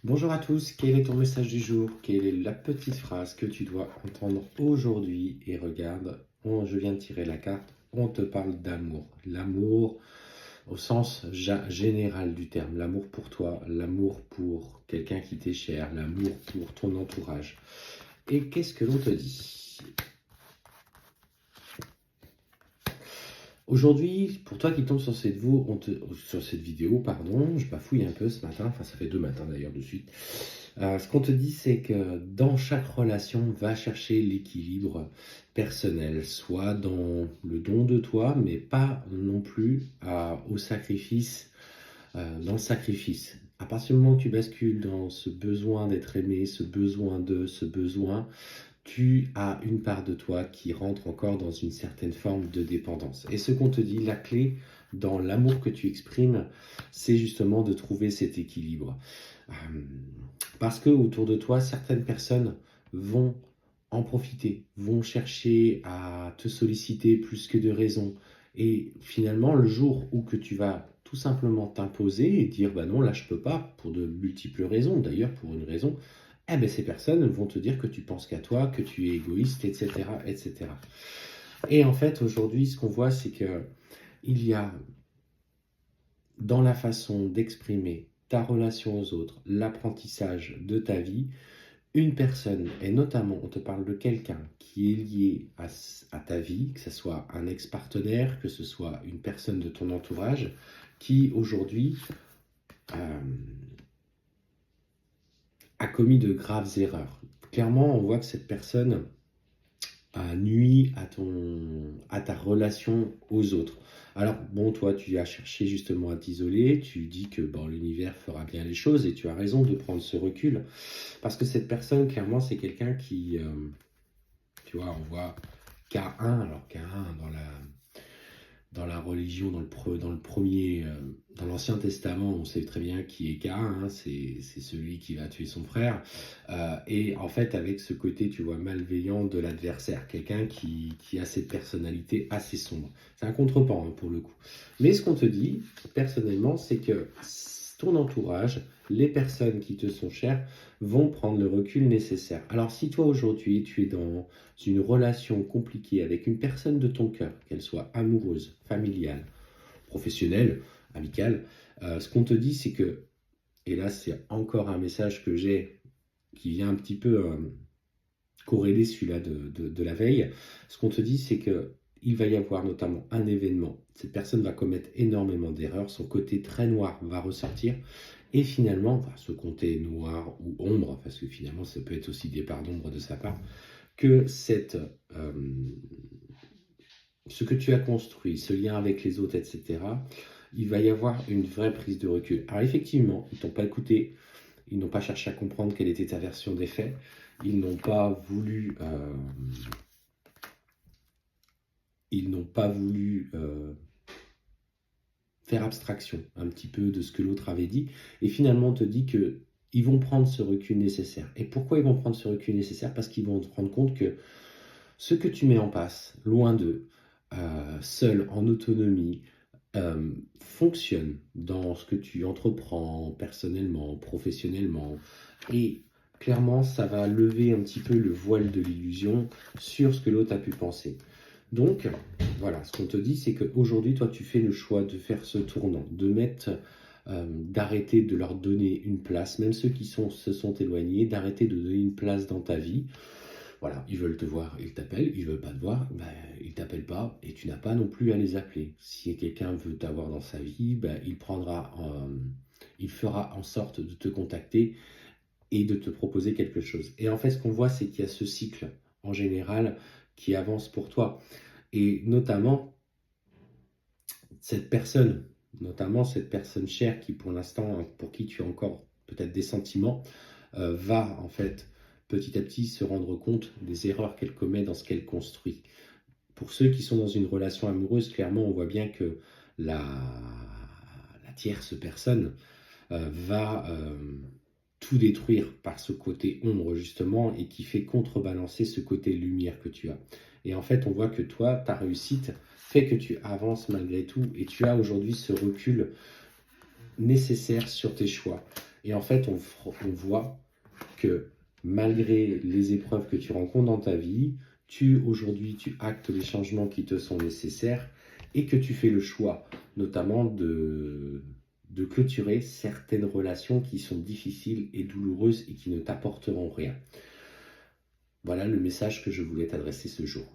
Bonjour à tous, quel est ton message du jour? Quelle est la petite phrase que tu dois entendre aujourd'hui? Et regarde, je viens de tirer la carte, on te parle d'amour. L'amour au sens général du terme, l'amour pour toi, l'amour pour quelqu'un qui t'est cher, l'amour pour ton entourage. Et qu'est-ce que l'on te dit? Aujourd'hui, pour toi qui tombes sur cette vidéo, pardon, je bafouille un peu ce matin, enfin ça fait 2 matins d'ailleurs de suite. Ce qu'on te dit, c'est que dans chaque relation, va chercher l'équilibre personnel, soit dans le don de toi, mais pas non plus au sacrifice, dans le sacrifice. À partir du moment où tu bascules dans ce besoin d'être aimé, ce besoin, tu as une part de toi qui rentre encore dans une certaine forme de dépendance. Et ce qu'on te dit, la clé dans l'amour que tu exprimes, c'est justement de trouver cet équilibre. Parce que autour de toi, certaines personnes vont en profiter, vont chercher à te solliciter plus que de raison. Et finalement, le jour où que tu vas tout simplement t'imposer et dire bah non, là je peux pas, pour de multiples raisons, d'ailleurs pour une raison, eh ben, ces personnes vont te dire que tu penses qu'à toi, que tu es égoïste, etc., etc. Et en fait, aujourd'hui, ce qu'on voit, c'est que il y a dans la façon d'exprimer ta relation aux autres, l'apprentissage de ta vie, une personne, et notamment on te parle de quelqu'un qui est lié à ta vie, que ce soit un ex-partenaire, que ce soit une personne de ton entourage, qui aujourd'hui a commis de graves erreurs. Clairement, on voit que cette personne nuit à ta relation aux autres. Alors, bon, toi, tu as cherché justement à t'isoler, tu dis que bon, l'univers fera bien les choses et tu as raison de prendre ce recul. Parce que cette personne, clairement, c'est quelqu'un qui, tu vois, on voit K1, alors K1 dans la religion, dans l'Ancien Testament, on sait très bien qui est Caïn, hein, c'est celui qui va tuer son frère. Et en fait, avec ce côté, tu vois, malveillant de l'adversaire, quelqu'un qui a cette personnalité assez sombre. C'est un contretemps, hein, pour le coup. Mais ce qu'on te dit, personnellement, c'est que ton entourage, les personnes qui te sont chères, vont prendre le recul nécessaire. Alors, si toi, aujourd'hui, tu es dans une relation compliquée avec une personne de ton cœur, qu'elle soit amoureuse, familiale, professionnelle, amicale, ce qu'on te dit, c'est que, et là c'est encore un message que j'ai qui vient un petit peu corréler celui-là de la veille, ce qu'on te dit, c'est que il va y avoir notamment un événement. Cette personne va commettre énormément d'erreurs, son côté très noir va ressortir, et finalement, ce côté noir ou ombre, parce que finalement ça peut être aussi des parts d'ombre de sa part, que ce que tu as construit, ce lien avec les autres, etc., il va y avoir une vraie prise de recul. Alors effectivement, ils ne t'ont pas écouté, ils n'ont pas cherché à comprendre quelle était ta version des faits, ils n'ont pas voulu, faire abstraction un petit peu de ce que l'autre avait dit, et finalement on te dit que ils vont prendre ce recul nécessaire. Et pourquoi ils vont prendre ce recul nécessaire? Parce qu'ils vont te rendre compte que ce que tu mets en place, loin d'eux, seul, en autonomie, fonctionne dans ce que tu entreprends personnellement, professionnellement. Et clairement, ça va lever un petit peu le voile de l'illusion sur ce que l'autre a pu penser. Donc, voilà, ce qu'on te dit, c'est qu'aujourd'hui, toi, tu fais le choix de faire ce tournant, d'arrêter de leur donner une place, même ceux qui se sont éloignés, d'arrêter de donner une place dans ta vie. Voilà, ils veulent te voir, ils t'appellent, ils veulent pas te voir, ben, ils t'appellent pas et tu n'as pas non plus à les appeler. Si quelqu'un veut t'avoir dans sa vie, ben, il fera en sorte de te contacter et de te proposer quelque chose. Et en fait, ce qu'on voit, c'est qu'il y a ce cycle en général qui avance pour toi. Et notamment cette personne chère qui pour l'instant, pour qui tu as encore peut-être des sentiments, va en fait petit à petit se rendre compte des erreurs qu'elle commet dans ce qu'elle construit. Pour ceux qui sont dans une relation amoureuse, clairement, on voit bien que la tierce personne va tout détruire par ce côté ombre, justement, et qui fait contrebalancer ce côté lumière que tu as. Et en fait, on voit que toi, ta réussite fait que tu avances malgré tout, et tu as aujourd'hui ce recul nécessaire sur tes choix. Et en fait, on voit que malgré les épreuves que tu rencontres dans ta vie, aujourd'hui, tu actes les changements qui te sont nécessaires et que tu fais le choix, notamment de clôturer certaines relations qui sont difficiles et douloureuses et qui ne t'apporteront rien. Voilà le message que je voulais t'adresser ce jour.